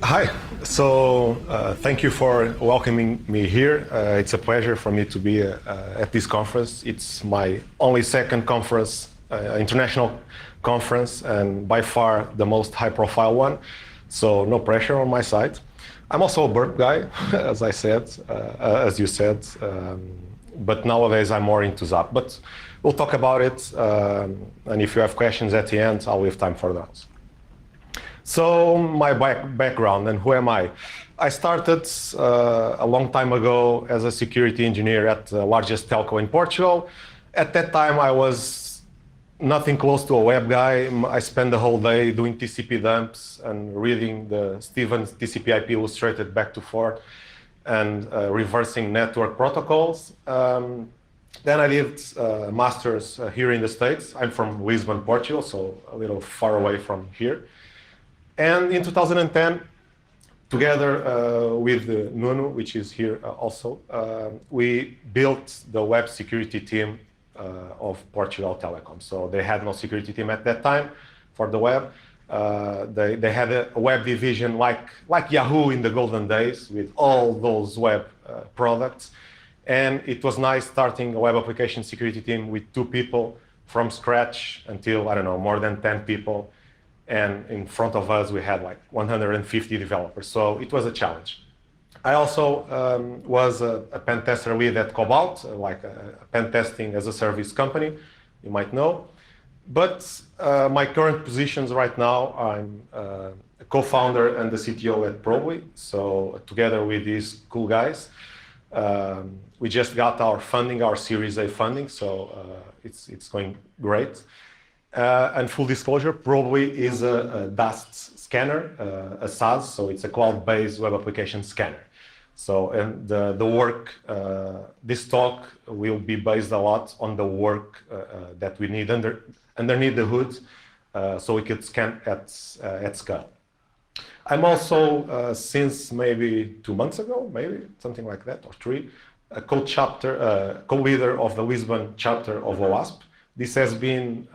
Hi. Thank you for welcoming me here. It's a pleasure for me to be at this conference. It's my only second conference, international conference, and by far the most high-profile one. So no pressure on my side. I'm also a burp guy, as I said, as you said. But nowadays I'm more into Zap. But we'll talk about it. And if you have questions at the end, I'll leave time for those. So my background and who am I? I started a long time ago as a security engineer at the largest telco in Portugal. At that time, I was nothing close to a web guy. I spent the whole day doing TCP dumps and reading the Stevens TCP IP illustrated back to forth and reversing network protocols. Then I did a master's here in the States. I'm from Lisbon, Portugal, so a little far away from here. And in 2010, together with Nuno, which is here also, we built the web security team of Portugal Telecom. So they had no security team at that time for the web. They had a web division like Yahoo in the golden days with all those web products. And it was nice starting a web application security team with 2 people from scratch until, I don't know, more than 10 people. And in front of us, we had like 150 developers. So it was a challenge. I also was a pen tester lead at Cobalt, like a pen testing as a service company, you might know. But my current positions right now, I'm a co-founder and the CTO at Probably. So together with these cool guys, we just got our funding, our Series A funding. So it's going great. And full disclosure, Probably is a DAST scanner, a SaaS, so it's a cloud-based web application scanner. So, and the work, this talk will be based a lot on the work that we need underneath the hood, so we could scan at scale. I'm also, since maybe 2 months ago, maybe something like that, or 3, a co-leader of the Lisbon chapter of OWASP. This has been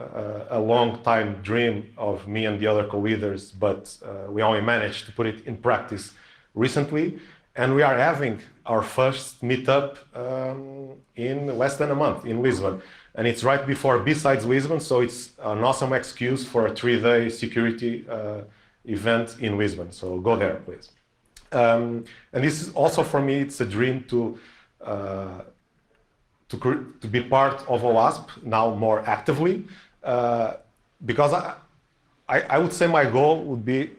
a long time dream of me and the other co-leaders, but we only managed to put it in practice recently. And we are having our first meetup in less than a month in Lisbon. And it's right before B-Sides Lisbon, so it's an awesome excuse for a 3-day security event in Lisbon. So go there, please. And this is also for me, it's a dream to be part of OWASP now more actively, because I would say my goal would be,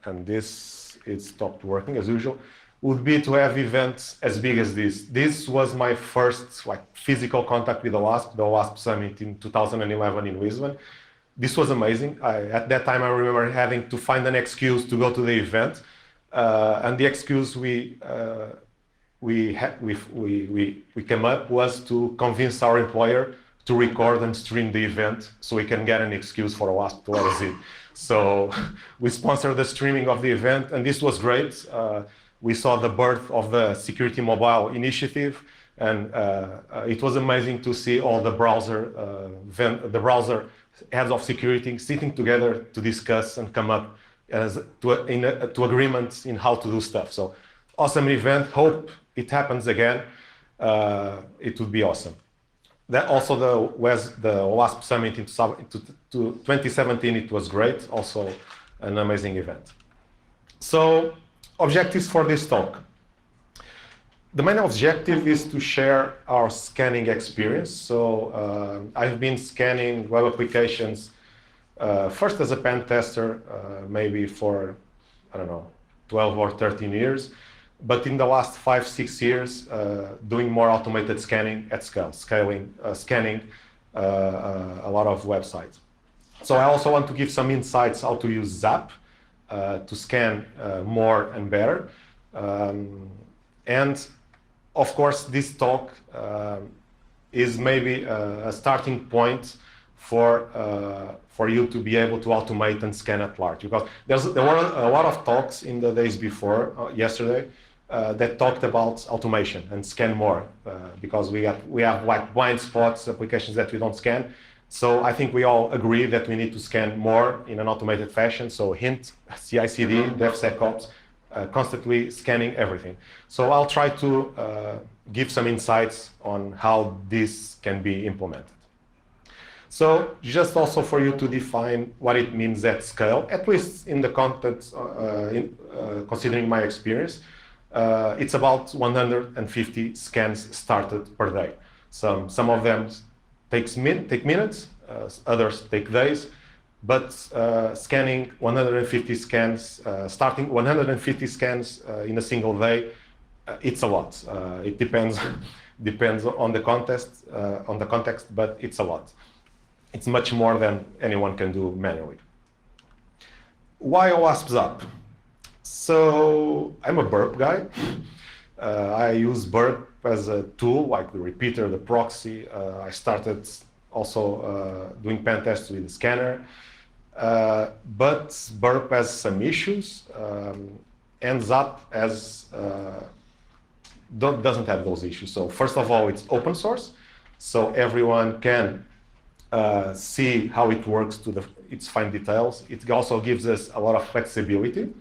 and this it stopped working as usual, would be to have events as big as this. This was my first physical contact with OWASP, the OWASP Summit in 2011 in Lisbon. This was amazing. At that time, I remember having to find an excuse to go to the event, and the excuse we came up was to convince our employer to record and stream the event so we can get an excuse for OWASP to let us in. So we sponsored the streaming of the event, and this was great. We saw the birth of the Security Mobile initiative, and it was amazing to see all the browser heads of security sitting together to discuss and come up to agreements in how to do stuff. So awesome event. Hope it happens again. It would be awesome. That also the OWASP Summit in 2017, it was great. Also an amazing event. So objectives for this talk. The main objective is to share our scanning experience. So I've been scanning web applications first as a pen tester, maybe for, I don't know, 12 or 13 years. But in the last 5-6 years, doing more automated scanning at scale, scanning a lot of websites. So I also want to give some insights how to use Zap to scan more and better. And of course, this talk is maybe a starting point for you to be able to automate and scan at large. Because there were a lot of talks in the days before, yesterday, that talked about automation and scan more, because we have like blind spots, applications that we don't scan. So I think we all agree that we need to scan more in an automated fashion. So hint, CI/CD, DevSecOps, constantly scanning everything. So I'll try to give some insights on how this can be implemented. So just also for you to define what it means at scale, at least in the context, considering my experience, it's about 150 scans started per day. Some of them take minutes, others take days, but scanning 150 scans, starting 150 scans in a single day, it's a lot. It depends on the context, but it's a lot. It's much more than anyone can do manually. Why OWASP ZAP? So I'm a burp guy. I use burp as a tool, like the repeater, the proxy. I started also doing pen tests with the scanner. But burp has some issues, and ZAP doesn't have those issues. So first of all, it's open source, so everyone can see how it works to its fine details. It also gives us a lot of flexibility,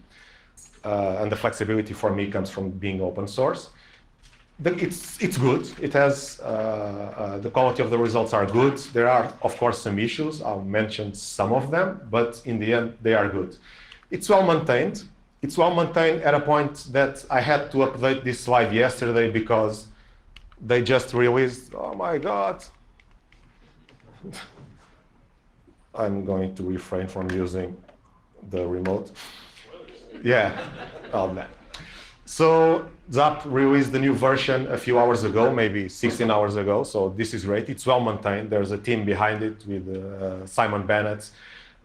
and the flexibility for me comes from being open source. It's good. It has the quality of the results are good. There are, of course, some issues. I'll mention some of them, but in the end, they are good. It's well maintained. It's well maintained at a point that I had to update this slide yesterday because they just released. Oh my God! I'm going to refrain from using the remote. Yeah, all that. So ZAP released the new version a few hours ago, maybe 16 hours ago. So this is great. It's well maintained. There's a team behind it with Simon Bennett.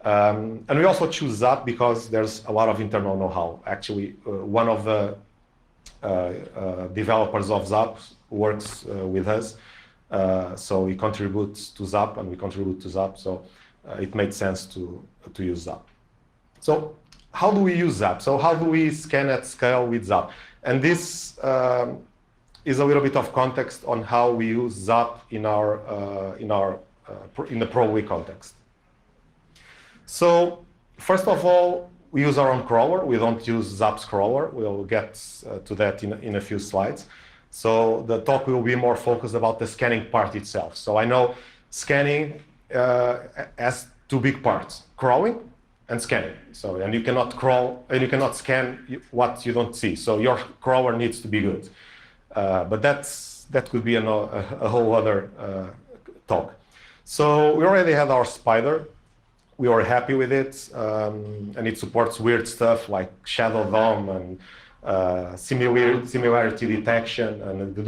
And we also choose ZAP because there's a lot of internal know-how. Actually, one of the developers of ZAP works with us. So he contributes to ZAP and we contribute to ZAP. So it made sense to use ZAP. So how do we use ZAP? So how do we scan at scale with ZAP? And this is a little bit of context on how we use ZAP in the Pro context. So first of all, we use our own crawler. We don't use ZAP's crawler. We'll get to that in a few slides. So the talk will be more focused about the scanning part itself. So I know scanning has two big parts: crawling and scanning. So, and you cannot crawl and you cannot scan what you don't see. So your crawler needs to be good. But that could be a whole other talk. So we already had our spider. We were happy with it, and it supports weird stuff like shadow DOM and similarity detection and the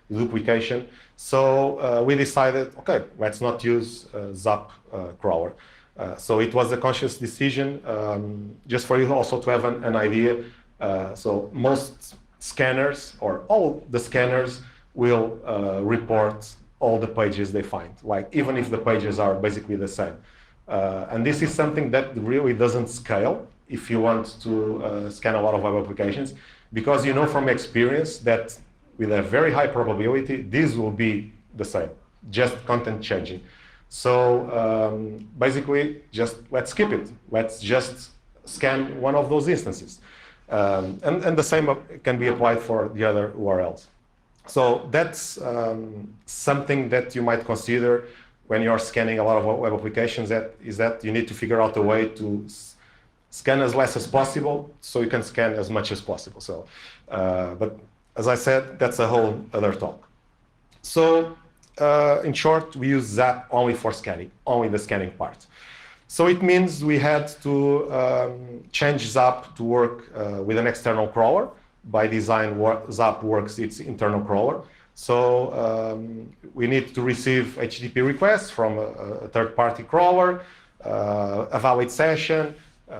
duplication. So we decided, okay, let's not use ZAP crawler. So it was a conscious decision, just for you also to have an idea. So most scanners, or all the scanners, will report all the pages they find, like even if the pages are basically the same. And this is something that really doesn't scale if you want to scan a lot of web applications, because you know from experience that with a very high probability, these will be the same, just content changing. So basically, just let's skip it. Let's just scan one of those instances. And the same can be applied for the other URLs. So that's something that you might consider when you're scanning a lot of web applications, that you need to figure out a way to scan as less as possible so you can scan as much as possible. So, but as I said, that's a whole other talk. So in short, we use ZAP only for scanning, only the scanning part. So it means we had to change ZAP to work with an external crawler. By design, ZAP works its internal crawler. So we need to receive HTTP requests from a third-party crawler, a valid session,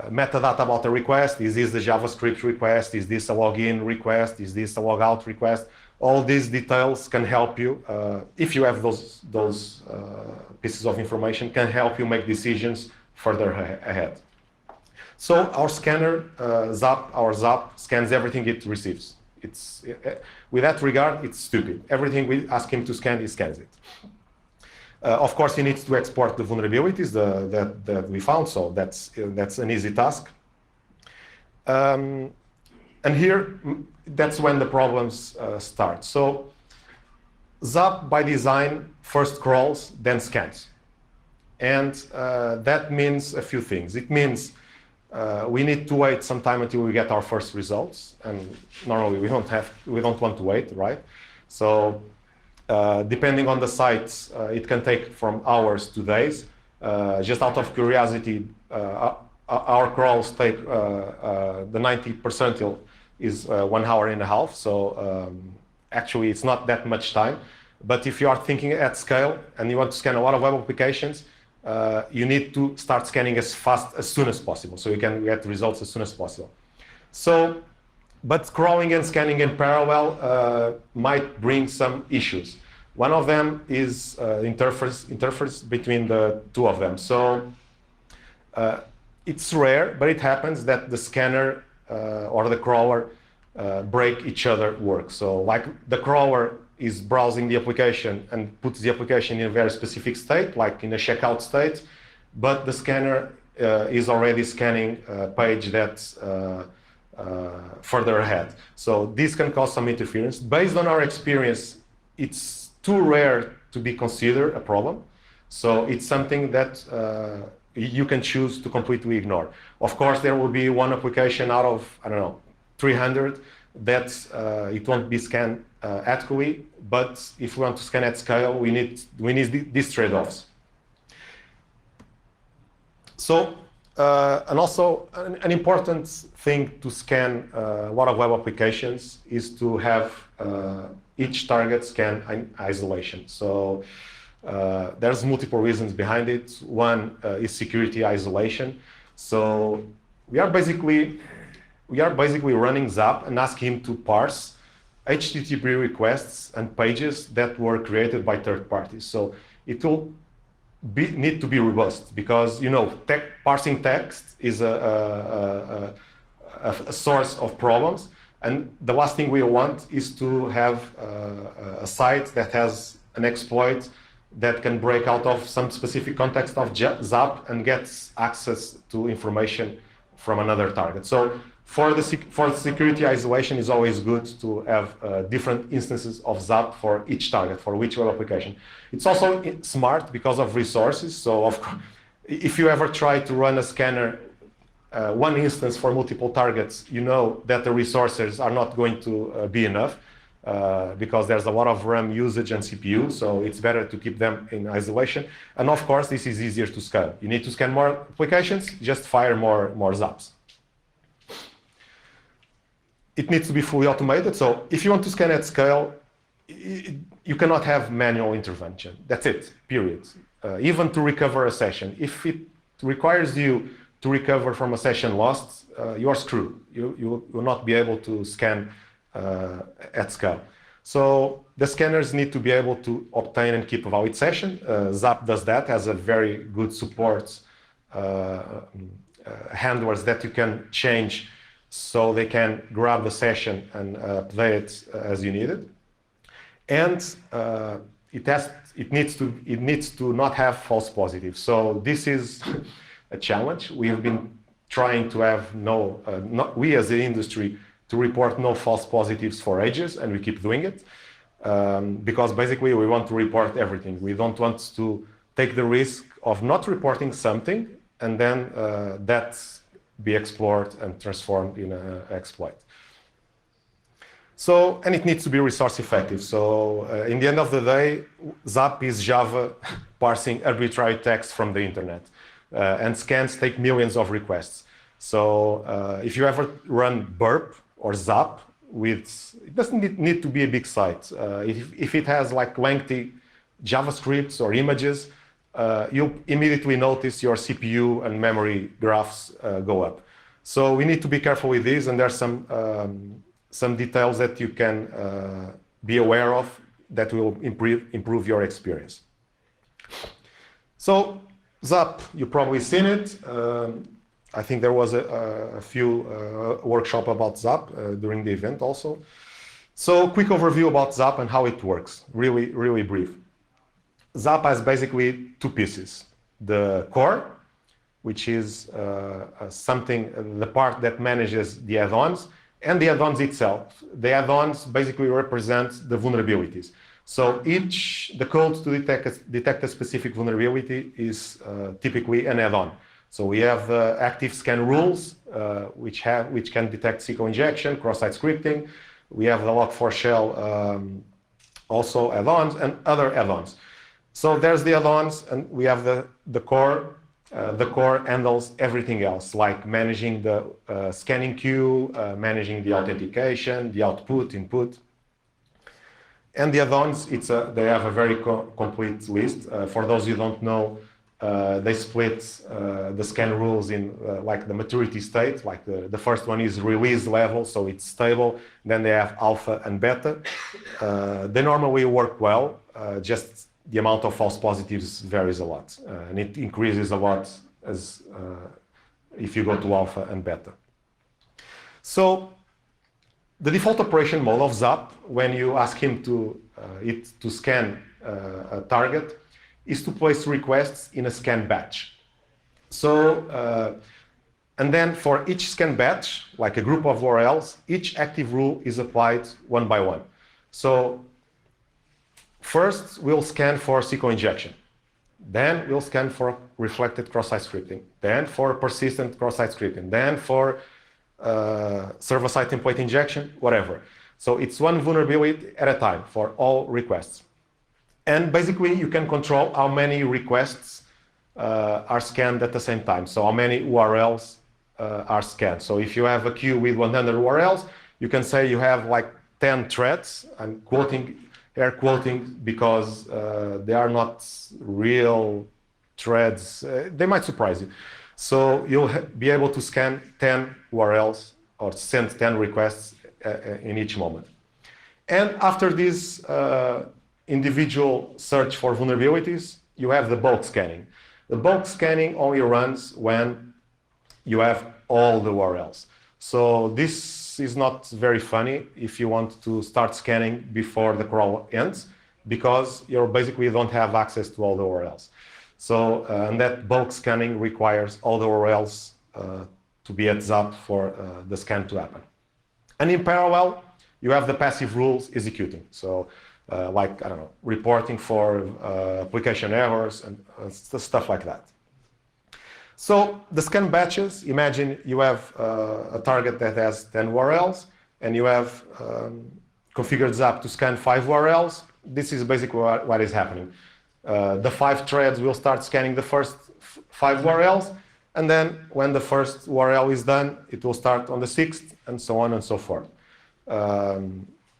metadata about the request. Is this the JavaScript request? Is this a login request? Is this a logout request? All these details can help you, if you have those pieces of information, can help you make decisions further ahead. So our scanner, our ZAP, scans everything it receives. With that regard, it's stupid. Everything we ask him to scan, he scans it. Of course, he needs to export the vulnerabilities that we found, so that's an easy task. And here, that's when the problems start. So ZAP, by design, first crawls, then scans. And that means a few things. It means we need to wait some time until we get our first results. And normally we don't want to wait, right? So depending on the sites, it can take from hours to days. Just out of curiosity, our crawls take the 90th percentile is 1 hour and a half. So actually, it's not that much time. But if you are thinking at scale and you want to scan a lot of web applications, you need to start scanning as soon as possible, so you can get results as soon as possible. So, but crawling and scanning in parallel might bring some issues. One of them is interface between the two of them. So it's rare, but it happens that the scanner or the crawler break each other work. So like the crawler is browsing the application and puts the application in a very specific state, like in a checkout state, but the scanner is already scanning a page that's further ahead. So this can cause some interference. Based on our experience, it's too rare to be considered a problem. So it's something that you can choose to completely ignore. Of course, there will be one application out of, I don't know, 300 that it won't be scanned adequately, but if we want to scan at scale, we need these trade-offs. So, and also an important thing to scan a lot of web applications is to have each target scan in isolation. So there's multiple reasons behind it. One is security isolation. So we are basically running ZAP and asking him to parse HTTP requests and pages that were created by third parties. So it will need to be robust because, you know, parsing text is a source of problems. And the last thing we want is to have a site that has an exploit that can break out of some specific context of ZAP and gets access to information from another target. So for security isolation, it's always good to have different instances of ZAP for each target, for each web application. It's also smart because of resources. So if you ever try to run a scanner, one instance for multiple targets, you know that the resources are not going to be enough because there's a lot of RAM usage and CPU, so it's better to keep them in isolation. And of course, this is easier to scale. You need to scan more applications, just fire more ZAPs. It needs to be fully automated. So if you want to scan at scale, you cannot have manual intervention. That's it, period. Even to recover a session. If it requires you to recover from a session lost, you are screwed. You will not be able to scan at scale. So the scanners need to be able to obtain and keep a valid session. ZAP does that, has a very good support handlers that you can change so they can grab the session and play it as you need it. And it needs to not have false positives. So this is a challenge. We have been trying to have we as the industry to report no false positives for ages, and we keep doing it because basically we want to report everything. We don't want to take the risk of not reporting something and then that's be explored and transformed in an exploit. So, and it needs to be resource effective. So in the end of the day, ZAP is Java parsing arbitrary text from the internet. And scans take millions of requests. So if you ever run burp or ZAP, it doesn't need to be a big site. If it has like lengthy JavaScripts or images, you'll immediately notice your CPU and memory graphs go up. So we need to be careful with this, and there's some details that you can be aware of that will improve your experience. So ZAP, you've probably seen it. I think there was a few workshop about ZAP during the event also. So quick overview about ZAP and how it works, really brief. ZAP has basically two pieces. The core, which is the part that manages the add-ons, and the add-ons itself. The add-ons basically represent the vulnerabilities. So the code to detect a specific vulnerability is typically an add-on. So we have active scan rules, which can detect SQL injection, cross-site scripting. We have the log4 shell also add-ons and other add-ons. So there's the add-ons, and we have the core. The core handles everything else, like managing the scanning queue, managing the authentication, the output, input. And the add-ons, they have a very complete list. For those who don't know, they split the scan rules in like the maturity state. Like the first one is release level, so it's stable. Then they have alpha and beta. They normally work well, just the amount of false positives varies a lot, and it increases a lot as if you go to alpha and beta. So the default operation mode of ZAP, when you ask him to scan a target, is to place requests in a scan batch. So, and then for each scan batch, like a group of URLs, each active rule is applied one by one. So first, we'll scan for SQL injection. Then we'll scan for reflected cross-site scripting. Then for persistent cross-site scripting. Then for server-side template injection, whatever. So it's one vulnerability at a time for all requests. And basically, you can control how many requests are scanned at the same time. So how many URLs are scanned. So if you have a queue with 100 URLs, you can say you have like 10 threads. I'm air quoting because they are not real threads. They might surprise you. So you'll be able to scan 10 URLs or send 10 requests in each moment. And after this individual search for vulnerabilities, you have the bulk scanning. The bulk scanning only runs when you have all the URLs. So this is not very funny if you want to start scanning before the crawl ends, because you basically don't have access to all the URLs. So and that bulk scanning requires all the URLs to be at ZAP for the scan to happen. And in parallel, you have the passive rules executing. So like, I don't know, reporting for application errors and stuff like that. So the scan batches, imagine you have a target that has 10 URLs and you have configured ZAP to scan 5 URLs. This is basically what is happening. The 5 threads will start scanning the first 5 URLs, and then when the first URL is done, it will start on the 6th, and so on and so forth.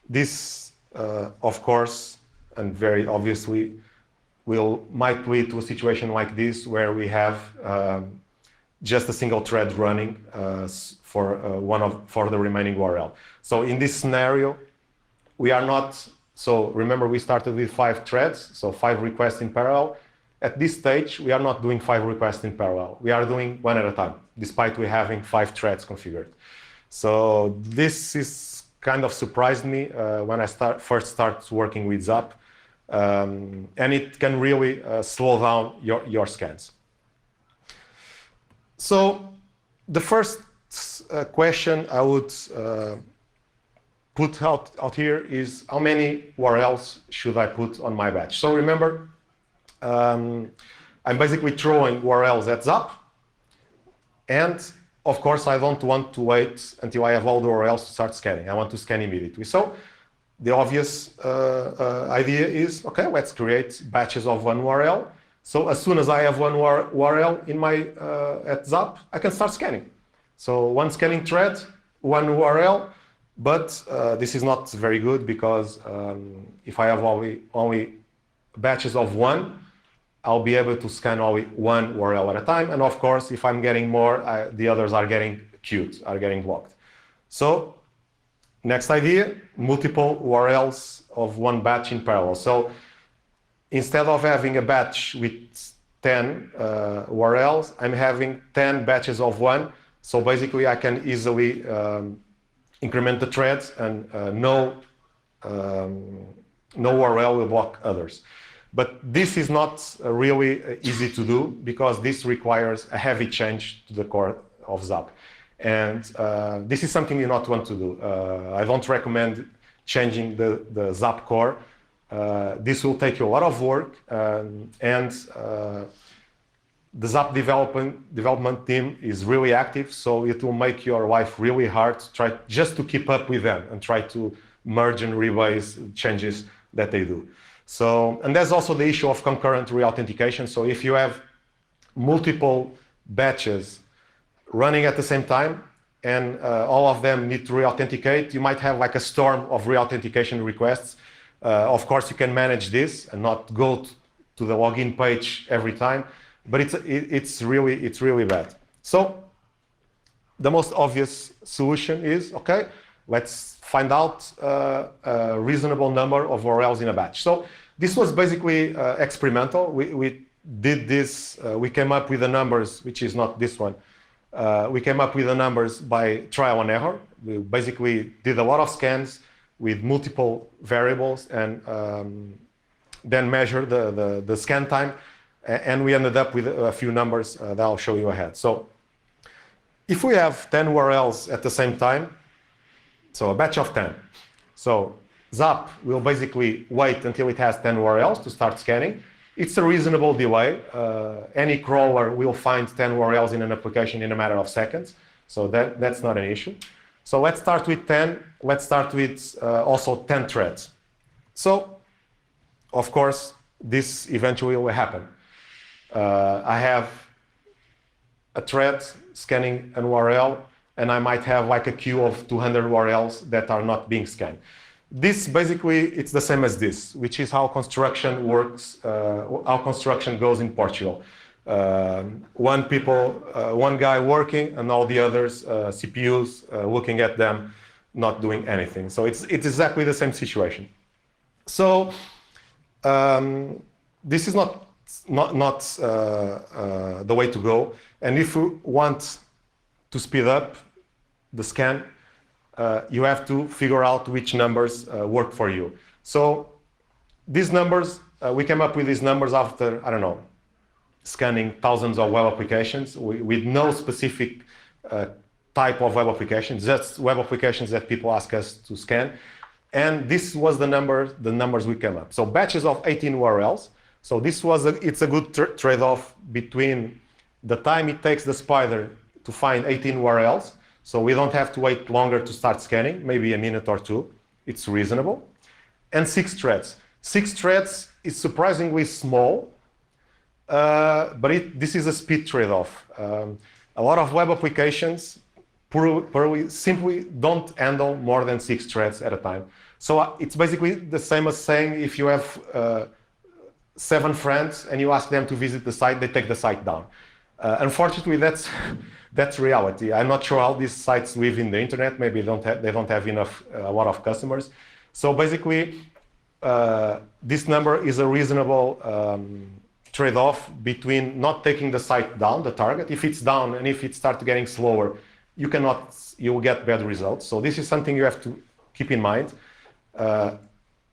This, of course, and very obviously, might lead to a situation like this where we have just a single thread running for the remaining URL. So in this scenario, we are not. So remember, we started with 5 threads, so 5 requests in parallel. At this stage, we are not doing 5 requests in parallel. We are doing one at a time, despite we having 5 threads configured. So this is kind of surprised me when I first started working with ZAP. And it can really slow down your scans. So the first question I would put out here is, how many URLs should I put on my batch? So remember, I'm basically throwing URLs at ZAP. And of course, I don't want to wait until I have all the URLs to start scanning. I want to scan immediately. So the obvious idea is, okay, let's create batches of 1 URL. So as soon as I have 1 URL in my at ZAP, I can start scanning. So 1 scanning thread, 1 URL, but this is not very good because if I have only batches of 1, I'll be able to scan only 1 URL at a time. And of course, if I'm getting more, the others are getting queued, are getting blocked. So next idea, multiple URLs of 1 batch in parallel. So instead of having a batch with 10 URLs, I'm having 10 batches of 1. So basically, I can easily increment the threads, and no URL will block others. But this is not really easy to do because this requires a heavy change to the core of ZAP. And this is something you not want to do. I don't recommend changing the ZAP core. This will take you a lot of work, and the ZAP development team is really active, so it will make your life really hard to try just to keep up with them and try to merge and rebase changes that they do. So, and there's also the issue of concurrent re-authentication. So if you have multiple batches running at the same time and all of them need to re-authenticate, you might have like a storm of re-authentication requests. Of course, you can manage this and not go to the login page every time, but it's really bad. So the most obvious solution is, okay, let's find out a reasonable number of URLs in a batch. So this was basically experimental. We did this, we came up with the numbers, which is not this one. We came up with the numbers by trial and error. We basically did a lot of scans with multiple variables and then measured the scan time. And we ended up with a few numbers that I'll show you ahead. So if we have 10 URLs at the same time, so a batch of 10. So ZAP will basically wait until it has 10 URLs to start scanning. It's a reasonable delay. Any crawler will find 10 URLs in an application in a matter of seconds. So that's not an issue. So let's start with 10. Let's start with also 10 threads. So, of course, this eventually will happen. I have a thread scanning an URL, and I might have like a queue of 200 URLs that are not being scanned. This basically, it's the same as this, which is how construction works, how construction goes in Portugal. One guy working and all the others, CPUs, looking at them, not doing anything. So it's exactly the same situation. So this is not the way to go. And if you want to speed up the scan, you have to figure out which numbers work for you. So these numbers, we came up with these numbers after, I don't know, scanning thousands of web applications with no specific type of web applications, just web applications that people ask us to scan. And this was the numbers we came up. So batches of 18 URLs. So this was it's a good trade-off between the time it takes the spider to find 18 URLs. So we don't have to wait longer to start scanning, maybe a minute or two. It's reasonable. And 6 threads. 6 threads is surprisingly small, but this is a speed trade-off. A lot of web applications simply don't handle more than 6 threads at a time. So it's basically the same as saying if you have 7 friends and you ask them to visit the site, they take the site down. Unfortunately, that's reality. I'm not sure how these sites live in the internet. Maybe they don't have a lot of customers. So basically, this number is a reasonable trade-off between not taking the site down, the target. If it's down and if it starts getting slower, you will get bad results. So this is something you have to keep in mind.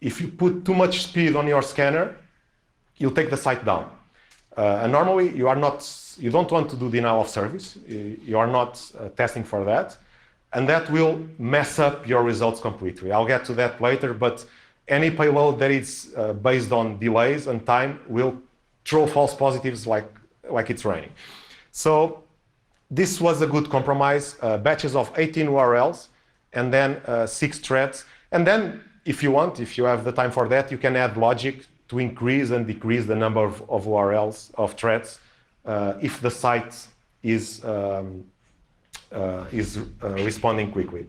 If you put too much speed on your scanner, you'll take the site down. And normally you don't want to do denial of service. You are not testing for that. And that will mess up your results completely. I'll get to that later, but any payload that is based on delays and time will throw false positives like it's raining. So this was a good compromise, batches of 18 URLs and then 6 threads. And then if you have the time for that, you can add logic to increase and decrease the number of URLs, of threads, if the site is responding quickly.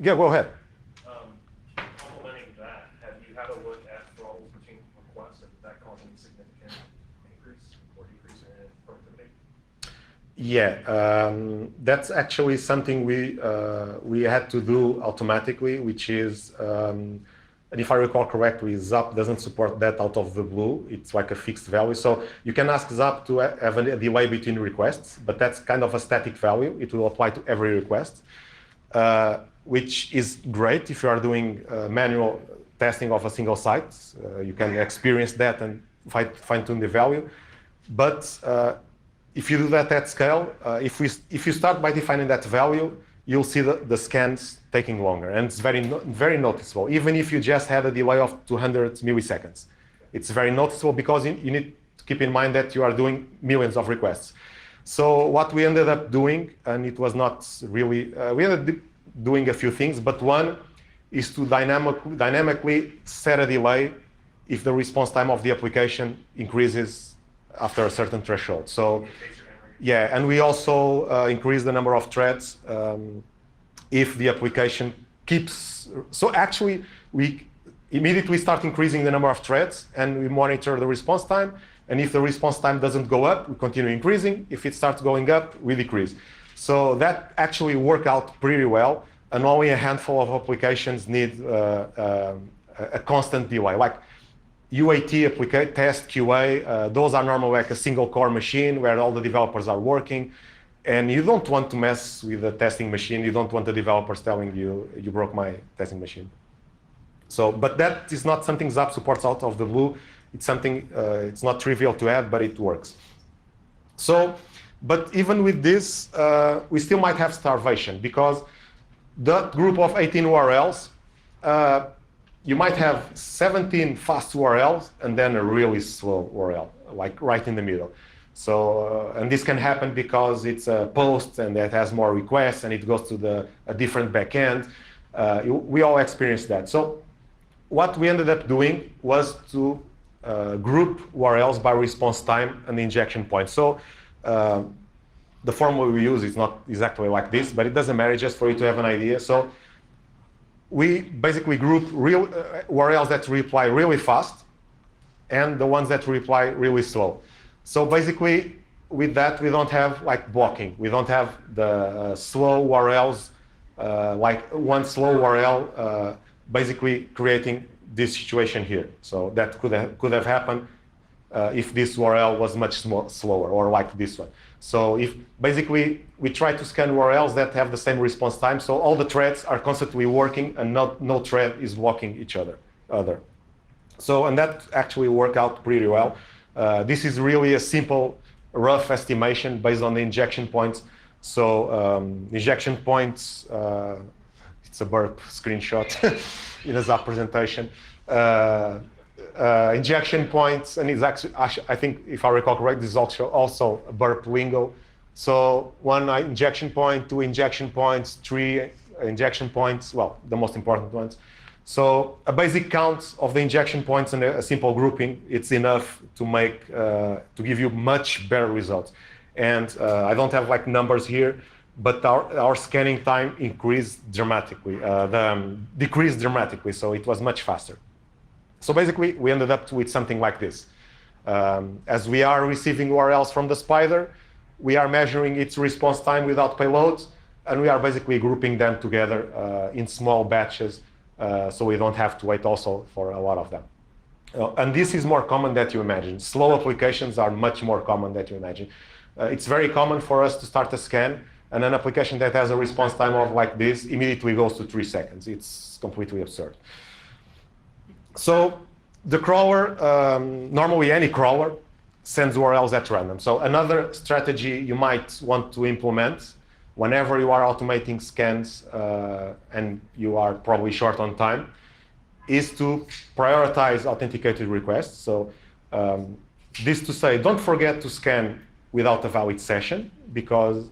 Yeah, go ahead. Complementing that, have you had a look at throttles between requests and did that cause any significant increase or decrease in productivity? Yeah, that's actually something we had to do automatically, which is, and if I recall correctly, ZAP doesn't support that out of the blue. It's like a fixed value. So you can ask ZAP to have a delay between requests, but that's kind of a static value. It will apply to every request, which is great if you are doing manual testing of a single site. You can experience that and fine-tune the value. But if you do that at scale, if you start by defining that value, you'll see the scans taking longer, and it's very noticeable. Even if you just had a delay of 200 milliseconds, it's very noticeable because you need to keep in mind that you are doing millions of requests. So what we ended up doing, and it was not really, we ended up doing a few things, but one is to dynamically set a delay if the response time of the application increases after a certain threshold. So, yeah, and we also increase the number of threads if the application keeps. So actually, we immediately start increasing the number of threads, and we monitor the response time. And if the response time doesn't go up, we continue increasing. If it starts going up, we decrease. So that actually worked out pretty well, and only a handful of applications need a constant delay. Like UAT, test, QA, those are normally like a single core machine where all the developers are working. And you don't want to mess with the testing machine. You don't want the developers telling you, you broke my testing machine. So, but that is not something ZAP supports out of the blue. It's something, it's not trivial to add, but it works. So, but even with this, we still might have starvation, because that group of 18 URLs, you might have 17 fast URLs and then a really slow URL, like right in the middle. So, and this can happen because it's a post and that has more requests and it goes to a different backend. We all experience that. So what we ended up doing was to group URLs by response time and injection point. So the formula we use is not exactly like this, but it doesn't matter, just for you to have an idea. So we basically group real URLs that reply really fast and the ones that reply really slow. So basically, with that, we don't have like blocking. We don't have the slow URLs, like one slow URL basically creating this situation here. So that could have happened if this URL was much slower, or like this one. So if basically we try to scan URLs that have the same response time, so all the threads are constantly working and no thread is blocking each other. So, and that actually worked out pretty well. This is really a simple, rough estimation based on the injection points. So injection points, it's a burp screenshot in a ZAP presentation. Injection points, and it's actually, I think, if I recall correctly, this is also a burp lingo. So one injection point, two injection points, three injection points, well, the most important ones. So a basic count of the injection points and a simple grouping, it's enough to make, to give you much better results. And I don't have like numbers here, but our scanning time increased dramatically, decreased dramatically, so it was much faster. So basically, we ended up with something like this. As we are receiving URLs from the spider, we are measuring its response time without payloads, and we are basically grouping them together in small batches, so we don't have to wait also for a lot of them. And this is more common than you imagine. Slow applications are much more common than you imagine. It's very common for us to start a scan, and an application that has a response time of like this immediately goes to 3 seconds. It's completely absurd. So the crawler, normally any crawler, sends URLs at random. So another strategy you might want to implement whenever you are automating scans and you are probably short on time is to prioritize authenticated requests. So this to say, don't forget to scan without a valid session, because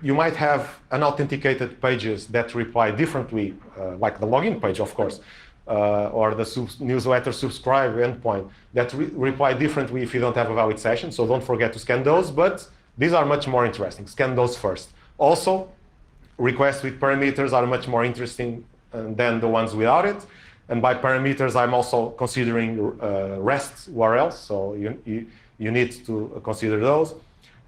you might have unauthenticated pages that reply differently, like the login page, of course, or the newsletter subscribe endpoint that reply differently if you don't have a valid session. So don't forget to scan those, but these are much more interesting. Scan those first. Also, requests with parameters are much more interesting than the ones without it. And by parameters, I'm also considering REST URLs, so you need to consider those.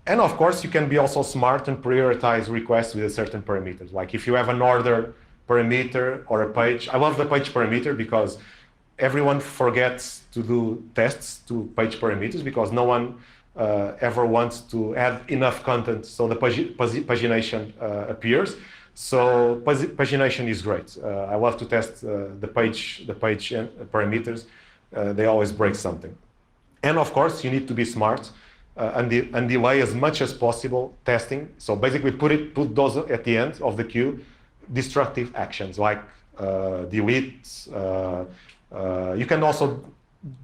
And of course, you can be also smart and prioritize requests with a certain parameters. Like if you have an order parameter or a page, I love the page parameter because everyone forgets to do tests to page parameters because no one ever wants to add enough content so the pagination appears. So pagination is great. I love to test the page parameters. They always break something. And of course, you need to be smart. and delay as much as possible testing. So basically put those at the end of the queue, destructive actions like delete. You can also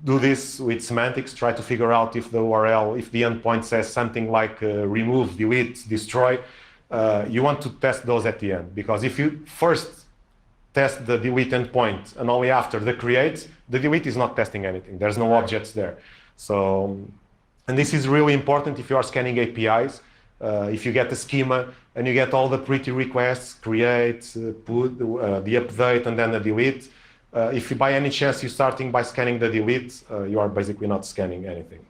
do this with semantics, try to figure out if the URL, if the endpoint says something like remove, delete, destroy. You want to test those at the end, because if you first test the delete endpoint and only after the create, the delete is not testing anything. There's no objects there. So, and this is really important if you are scanning APIs. If you get the schema and you get all the pretty requests, create, put, the update, and then the delete. If you, by any chance you're starting by scanning the delete, you are basically not scanning anything.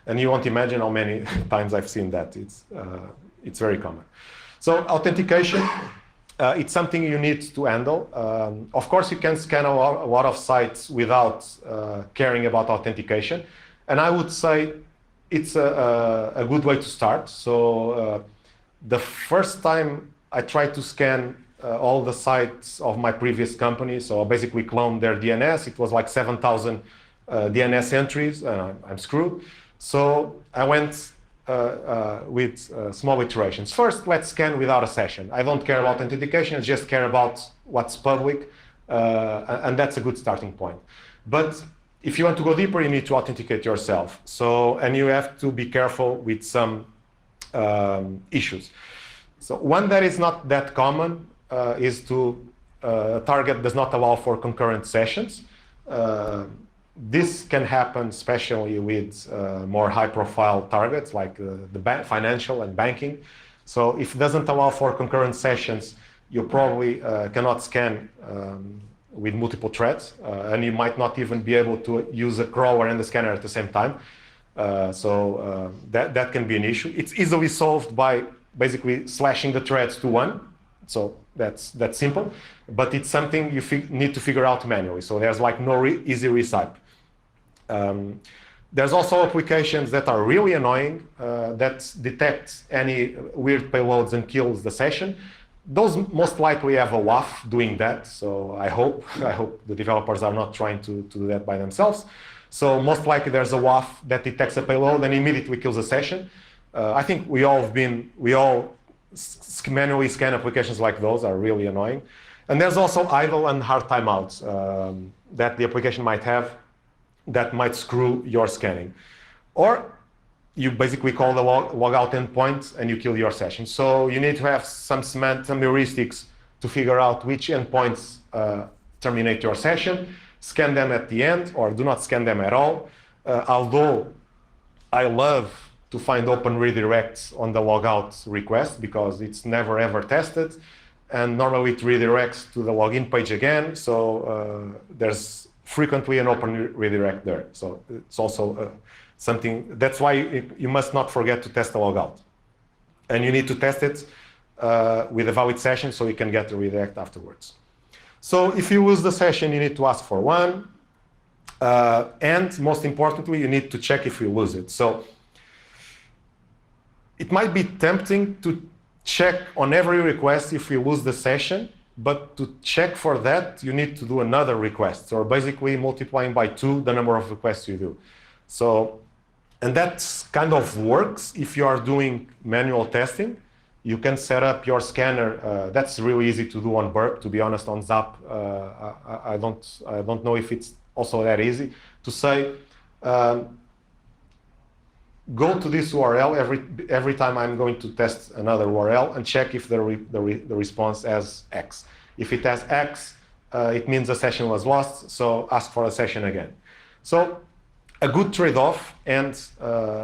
And you won't imagine how many times I've seen that. It's very common. So authentication, it's something you need to handle. Of course, you can scan a lot of sites without caring about authentication. And I would say it's a good way to start. So the first time I tried to scan all the sites of my previous company, so basically clone their DNS, it was like 7,000 DNS entries, I'm screwed. So I went with small iterations. First, let's scan without a session. I don't care about authentication, I just care about what's public, and that's a good starting point. But if you want to go deeper, you need to authenticate yourself. So, and you have to be careful with some issues. So one that is not that common is to target does not allow for concurrent sessions. This can happen especially with more high-profile targets like the financial and banking. So if it doesn't allow for concurrent sessions, you probably cannot scan with multiple threads, and you might not even be able to use a crawler and the scanner at the same time. That can be an issue. It's easily solved by basically slashing the threads to one. So that's simple, but it's something you need to figure out manually. So there's like no easy recipe. There's also applications that are really annoying that detect any weird payloads and kills the session. Those most likely have a WAF doing that. So I hope the developers are not trying to do that by themselves. So most likely there's a WAF that detects a payload and immediately kills a session. I think we all manually scan applications like those are really annoying. And there's also idle and hard timeouts that the application might have that might screw your scanning. Or you basically call the logout endpoint and you kill your session. So you need to have some heuristics to figure out which endpoints terminate your session, scan them at the end, or do not scan them at all. Although I love to find open redirects on the logout request because it's never ever tested. And normally it redirects to the login page again. So there's frequently an open redirect there. So it's also something, that's why you must not forget to test the logout. And you need to test it with a valid session so you can get the redirect afterwards. So if you lose the session, you need to ask for one. And most importantly, you need to check if you lose it. So it might be tempting to check on every request if you lose the session, but to check for that, you need to do another request, or basically multiplying by 2 the number of requests you do. So, and that kind of works if you are doing manual testing. You can set up your scanner. That's really easy to do on Burp. To be honest, on Zap, I don't know if it's also that easy to say, go to this URL every time I'm going to test another URL and check if the response has X. If it has X, it means the session was lost, so ask for a session again. So a good trade-off, and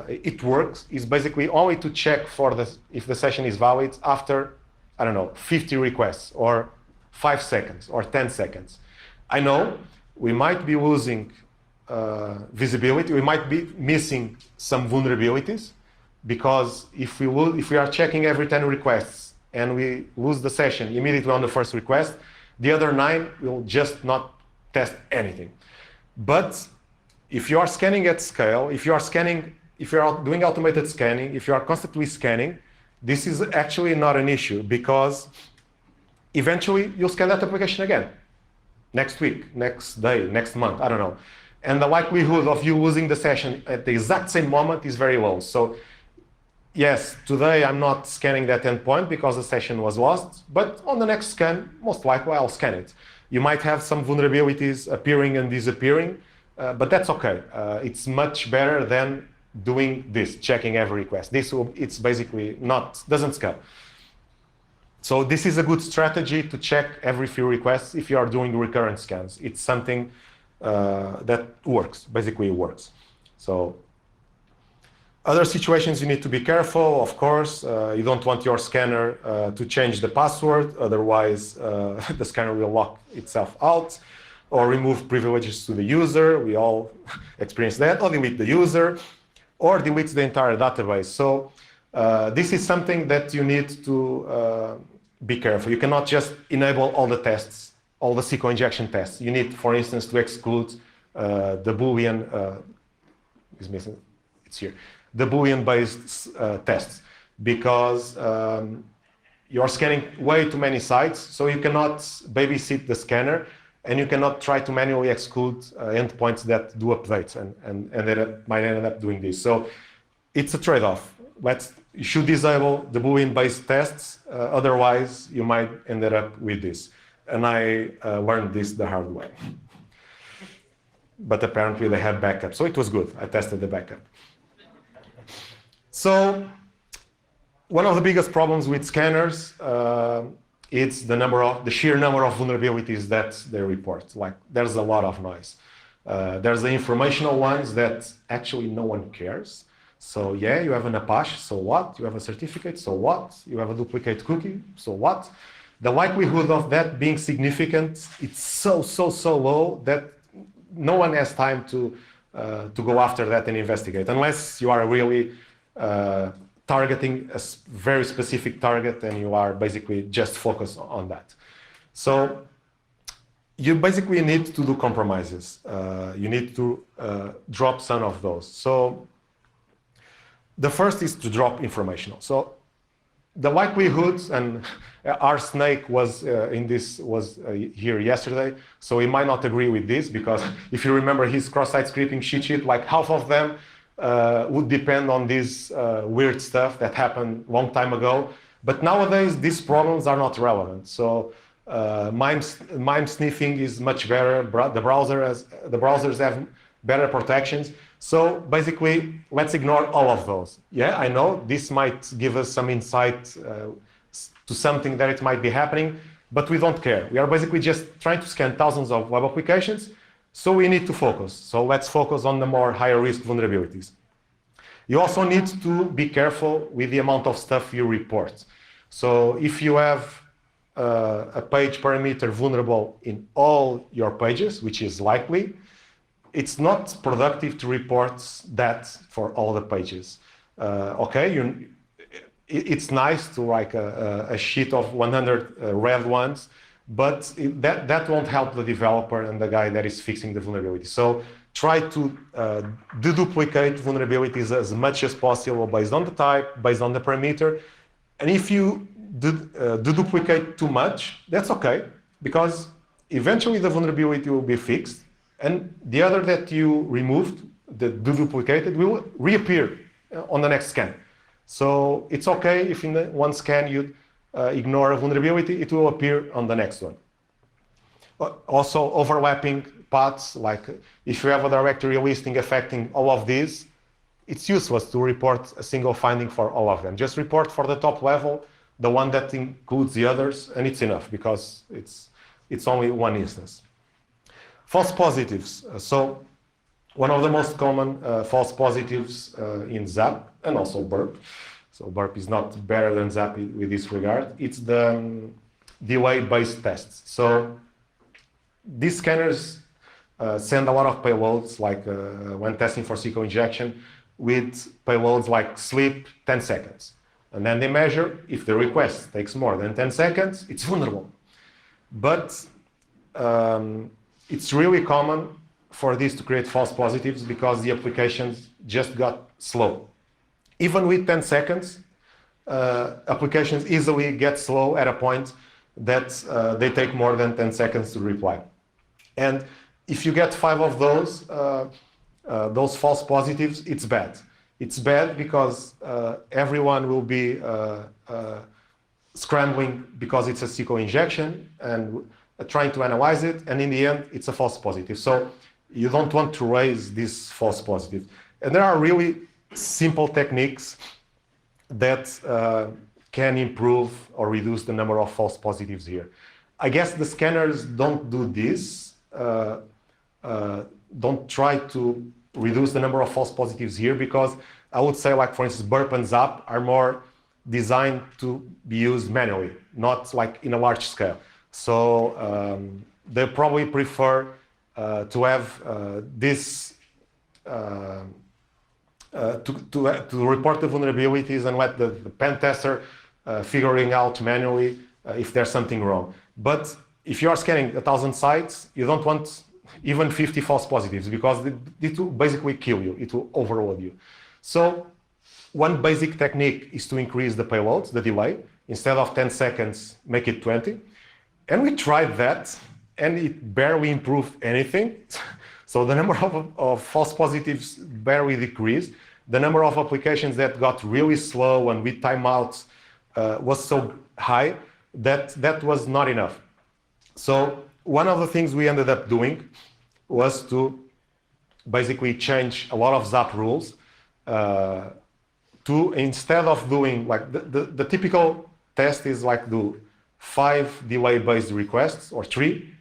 it works, is basically only to check for if the session is valid after, I don't know, 50 requests, or 5 seconds, or 10 seconds. I know we might be losing visibility, we might be missing some vulnerabilities, because if we are checking every 10 requests and we lose the session immediately on the first request, the other 9 will just not test anything. But if you are scanning at scale, if you are doing automated scanning, if you are constantly scanning, this is actually not an issue, because eventually you'll scan that application again. Next week, next day, next month, I don't know. And the likelihood of you losing the session at the exact same moment is very low. So yes, today I'm not scanning that endpoint because the session was lost, but on the next scan, most likely I'll scan it. You might have some vulnerabilities appearing and disappearing, but that's okay. It's much better than doing this, checking every request. It's basically doesn't scale. So this is a good strategy to check every few requests if you are doing recurrent scans. It's something that works, basically works. So other situations you need to be careful, of course. You don't want your scanner to change the password, otherwise the scanner will lock itself out, or remove privileges to the user. We all experience that, or delete the user, or delete the entire database. So this is something that you need to be careful. You cannot just enable all the tests, all the SQL injection tests. You need, for instance, to exclude the Boolean, it's here, the Boolean-based tests, because you're scanning way too many sites, so you cannot babysit the scanner, and you cannot try to manually exclude endpoints that do updates, and that might end up doing this. So it's a trade-off. You should disable the Boolean-based tests, otherwise you might end up with this. And I learned this the hard way. But apparently they have backup, so it was good. I tested the backup. So one of the biggest problems with scanners is the sheer number of vulnerabilities that they report. Like, there's a lot of noise. There's the informational ones that actually no one cares. So yeah, you have an Apache, so what? You have a certificate, so what? You have a duplicate cookie, so what? The likelihood of that being significant, it's so low that no one has time to go after that and investigate, unless you are really targeting a very specific target and you are basically just focused on that. So you basically need to do compromises. You need to drop some of those. So the first is to drop informational. So the likelihoods, and our snake was here yesterday, so he might not agree with this, because if you remember his cross-site scripting cheat sheet, like half of them would depend on this weird stuff that happened a long time ago. But nowadays, these problems are not relevant. So MIME sniffing is much better. The browsers have better protections. So basically, let's ignore all of those. Yeah, I know this might give us some insight to something that it might be happening, but we don't care. We are basically just trying to scan thousands of web applications, so we need to focus. So let's focus on the more higher risk vulnerabilities. You also need to be careful with the amount of stuff you report. So if you have a page parameter vulnerable in all your pages, which is likely, it's not productive to report that for all the pages. Okay, it's nice to like a sheet of 100 red ones, but that won't help the developer and the guy that is fixing the vulnerability. So try to deduplicate vulnerabilities as much as possible based on the type, based on the parameter. And if you deduplicate too much, that's okay, because eventually the vulnerability will be fixed, and the other that you removed, the deduplicated, will reappear on the next scan. So it's okay if in one scan you ignore a vulnerability, it will appear on the next one. Also, overlapping paths, like if you have a directory listing affecting all of these, it's useless to report a single finding for all of them. Just report for the top level, the one that includes the others, and it's enough, because it's only one instance. False positives. So one of the most common false positives in ZAP, and also burp, so burp is not better than ZAP with this regard, it's the delay-based tests. So these scanners send a lot of payloads, like when testing for SQL injection, with payloads like sleep 10 seconds. And then they measure if the request takes more than 10 seconds, it's vulnerable. But it's really common for this to create false positives because the applications just got slow. Even with 10 seconds, applications easily get slow at a point that they take more than 10 seconds to reply. And if you get 5 of those false positives, it's bad. It's bad because everyone will be scrambling because it's a SQL injection and trying to analyze it, and in the end, it's a false positive. So you don't want to raise this false positive. And there are really simple techniques that can improve or reduce the number of false positives here. I guess the scanners don't do this, don't try to reduce the number of false positives here, because I would say, like, for instance, burp and zap are more designed to be used manually, not like in a large scale. So they probably prefer to have this to report the vulnerabilities and let the pen tester figuring out manually if there's something wrong. But if you are scanning 1,000 sites, you don't want even 50 false positives, because it will basically kill you. It will overload you. So one basic technique is to increase the payload, the delay. Instead of 10 seconds, make it 20. And we tried that, and it barely improved anything. So the number of false positives barely decreased. The number of applications that got really slow and with timeouts was so high that that was not enough. So one of the things we ended up doing was to basically change a lot of ZAP rules to, instead of doing like the typical test is like do 5 delay-based requests or 3,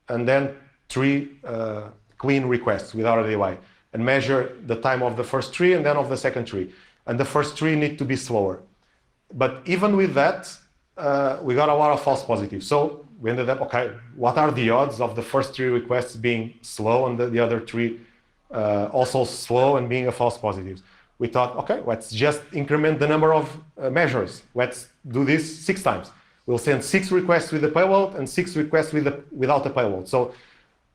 and then 3 clean requests without a delay, and measure the time of the first 3 and then of the second 3. And the first 3 need to be slower. But even with that, we got a lot of false positives. So we ended up, okay, what are the odds of the first 3 requests being slow and the other 3 also slow and being a false positive? We thought, okay, let's just increment the number of measures. Let's do this 6 times. We'll send 6 requests with the payload and 6 requests without the payload. So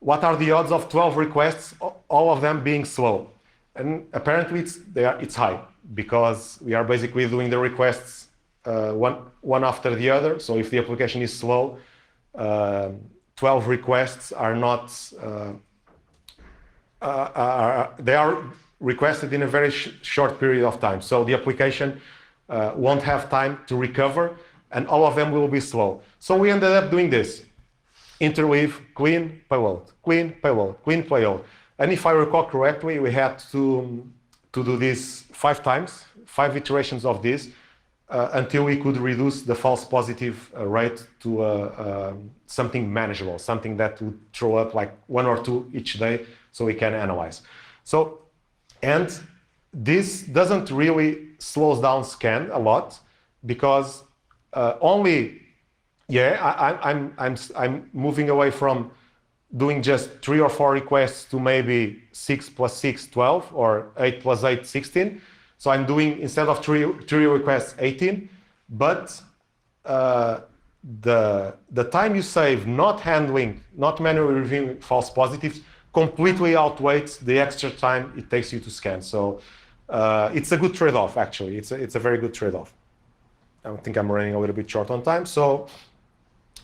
what are the odds of 12 requests, all of them being slow? And apparently it's high, because we are basically doing the requests one after the other. So if the application is slow, 12 requests are not, they are requested in a very short period of time. So the application won't have time to recover, and all of them will be slow. So we ended up doing this: interleave, clean, payload, clean, payload, clean, payload. And if I recall correctly, we had to do this 5 times, 5 iterations of this, until we could reduce the false positive rate to something manageable, something that would throw up like 1 or 2 each day, so we can analyze. So, and this doesn't really slows down scan a lot, because only, I'm moving away from doing just 3 or 4 requests to maybe 6 plus 6, 12, or 8 plus 8, 16. So I'm doing, instead of 3 requests, 18. But the time you save not manually reviewing false positives completely outweighs the extra time it takes you to scan. So it's a good trade-off, actually. It's a very good trade-off. I think I'm running a little bit short on time. So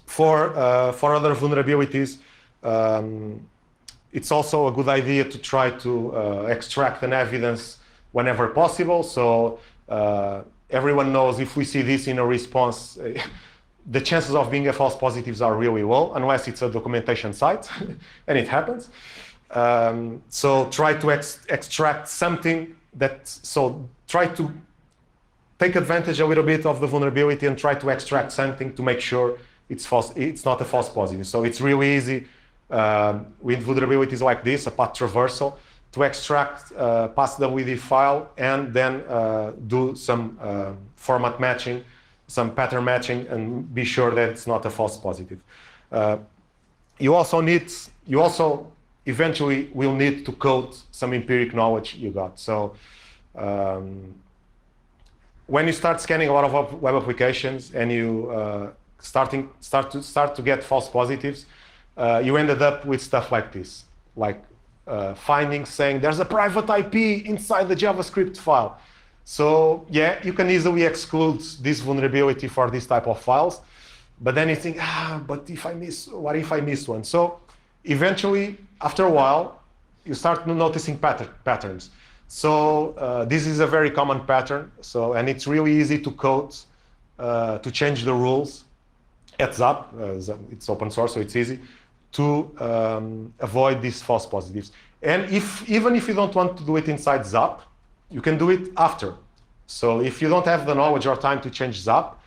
for other vulnerabilities, it's also a good idea to try to extract an evidence whenever possible. So everyone knows if we see this in a response, the chances of being a false positives are really low, unless it's a documentation site, and it happens. So try to extract something try to take advantage a little bit of the vulnerability and try to extract something to make sure it's false. It's not a false positive. So it's really easy with vulnerabilities like this, a path traversal, to extract passwd file and then do some format matching, some pattern matching, and be sure that it's not a false positive. You also eventually will need to code some empiric knowledge you got. So when you start scanning a lot of web applications and you start to get false positives, you ended up with stuff like this, like findings saying there's a private IP inside the JavaScript file. So yeah, you can easily exclude this vulnerability for this type of files, but then you think, but what if I miss one? So eventually, after a while, you start noticing patterns. So this is a very common pattern. So, and it's really easy to code, to change the rules at ZAP. It's open source, so it's easy to avoid these false positives. And even if you don't want to do it inside ZAP, you can do it after. So if you don't have the knowledge or time to change ZAP,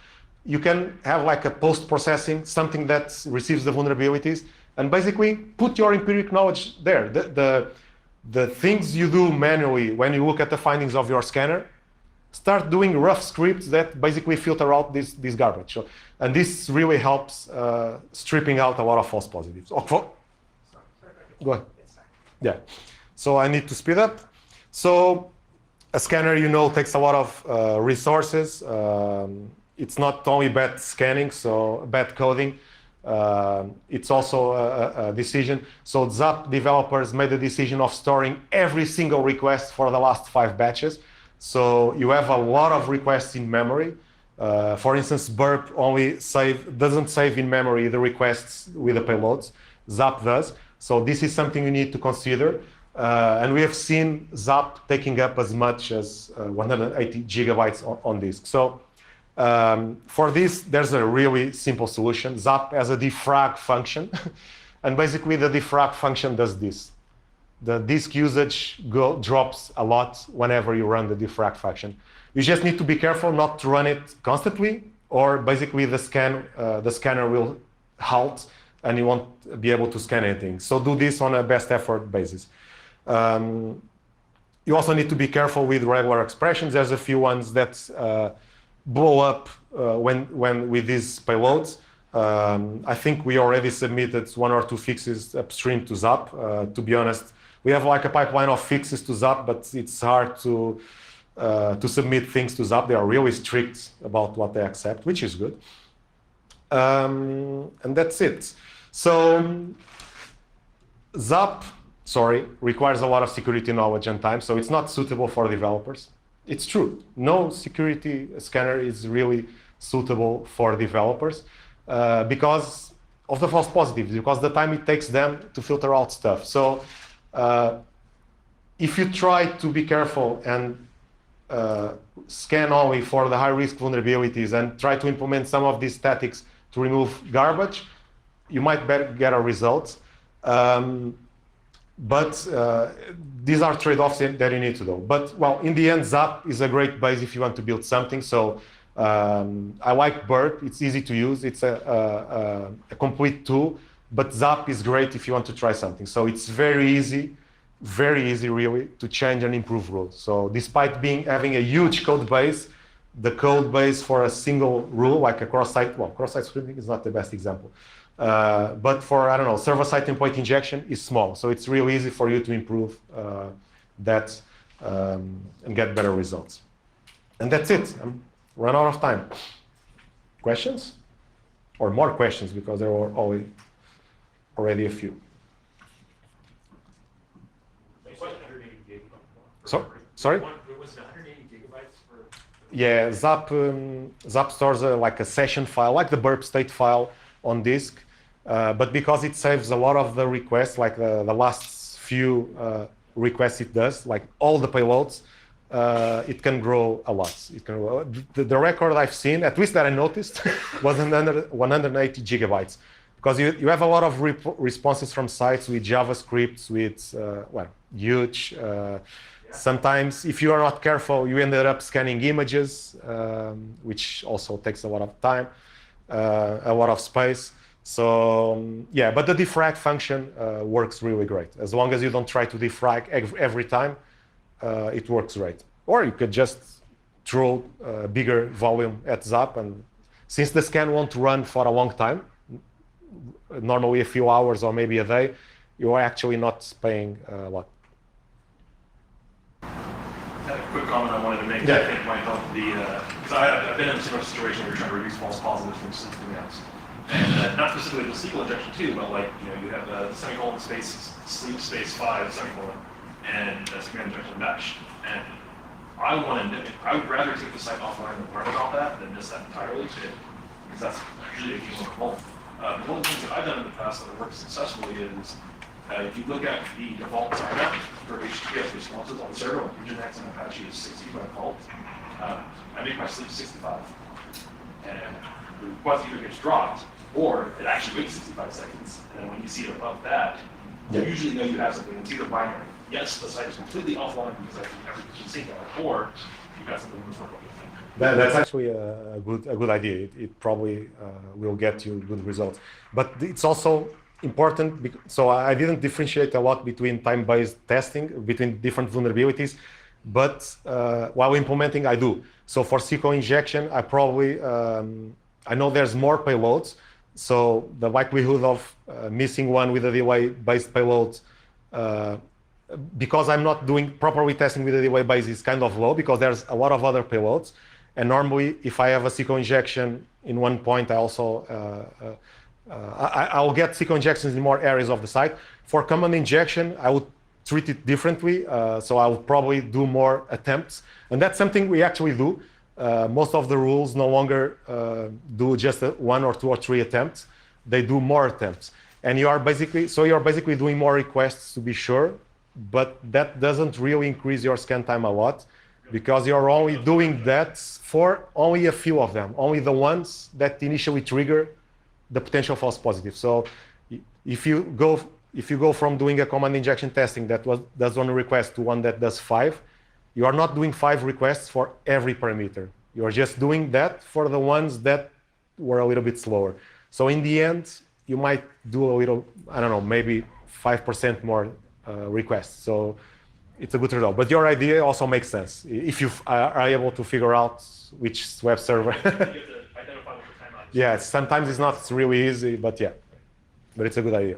you can have like a post-processing, something that receives the vulnerabilities, and basically put your empiric knowledge there. The things you do manually when you look at the findings of your scanner, start doing rough scripts that basically filter out this garbage. So, and this really helps stripping out a lot of false positives. Oh, go ahead. Yeah. So I need to speed up. So a scanner, you know, takes a lot of resources. It's not only bad scanning, so bad coding. It's also a decision. So ZAP developers made the decision of storing every single request for the last 5 batches. So you have a lot of requests in memory. For instance, Burp only doesn't save in memory the requests with the payloads. ZAP does. So this is something you need to consider. And we have seen ZAP taking up as much as 180 gigabytes on disk. So for this, there's a really simple solution. ZAP has a defrag function. And basically, the defrag function does this. The disk usage drops a lot whenever you run the defrag function. You just need to be careful not to run it constantly, or basically the scanner will halt and you won't be able to scan anything. So do this on a best effort basis. You also need to be careful with regular expressions. There's a few ones that blow up when with these payloads. I think we already submitted 1 or 2 fixes upstream to ZAP. To be honest, we have like a pipeline of fixes to ZAP, but it's hard to submit things to ZAP. They are really strict about what they accept, which is good. And that's it. So ZAP, requires a lot of security knowledge and time, so it's not suitable for developers. It's true. No security scanner is really suitable for developers because of the false positives, because the time it takes them to filter out stuff. So if you try to be careful and scan only for the high-risk vulnerabilities and try to implement some of these statics to remove garbage, you might get a result. But these are trade-offs that you need to do. But, well, in the end, ZAP is a great base if you want to build something. So I like Burp. It's easy to use. It's a complete tool. But ZAP is great if you want to try something. So it's very easy really, to change and improve rules. So despite having a huge code base, the code base for a single rule, like a cross-site scripting is not the best example. But for, I don't know, server-side endpoint injection is small. So it's really easy for you to improve that and get better results. And that's it. I'm run out of time. Questions? Or more questions, because there were already a few. Sorry? Was it 180 gigabytes for? Yeah, ZAP stores like a session file, like the burp state file on disk. But because it saves a lot of the requests, like the last few requests it does, like all the payloads, it can grow a lot. It can grow. The record I've seen, at least that I noticed, was 180 gigabytes. Because you have a lot of responses from sites with JavaScript, with, huge. Sometimes, if you are not careful, you ended up scanning images, which also takes a lot of time, a lot of space. So, yeah, but the defrag function works really great. As long as you don't try to defrag every time, it works great. Or you could just throw a bigger volume at ZAP, and since the scan won't run for a long time, normally a few hours or maybe a day, you are actually not paying a lot. I had a quick comment I wanted to make that I think might help because I've been in a similar situation where you're trying to reduce false positives from something else. And not specifically the SQL injection too, but like, you have the semicolon space, sleep space 5 semicolon, and that's command injection dash. And I would rather take the site offline and learn about that than miss that entirely, because that's usually a key one. One of the things that I've done in the past that worked successfully is if you look at the default timeout for HTTPS responses on the server, like Nginx and Apache is 60 by default, I make my sleep 65. And the request either gets dropped, or it actually waits 65 seconds. And then when you see it above that, you usually know you have something. It's either binary. Yes, the site is completely offline because everything's sync on it, or you've got something that's working. That's actually a good idea. It probably will get you good results. But it's also important, so I didn't differentiate a lot between time-based testing, between different vulnerabilities, but while implementing, I do. So for SQL injection, I probably, I know there's more payloads, so the likelihood of missing one with a delay-based payload, because I'm not doing properly testing with a delay base is kind of low because there's a lot of other payloads. And normally, if I have a SQL injection in one point, I also I'll get SQL injections in more areas of the site. For command injection, I would treat it differently. So I would probably do more attempts, and that's something we actually do. Most of the rules no longer do just one or two or three attempts; they do more attempts, and you're basically doing more requests to be sure. But that doesn't really increase your scan time a lot, because you're only doing that for only a few of them, only the ones that initially trigger the potential false positive. So if you go from doing a command injection testing that does one request to one that does 5, you are not doing 5 requests for every parameter. You're just doing that for the ones that were a little bit slower. So in the end, you might do a little, I don't know, maybe 5% more requests. So it's a good result. But your idea also makes sense if you are able to figure out which web server. You have to identify what the timeout is. Yeah, sometimes it's not really easy, but yeah. But it's a good idea.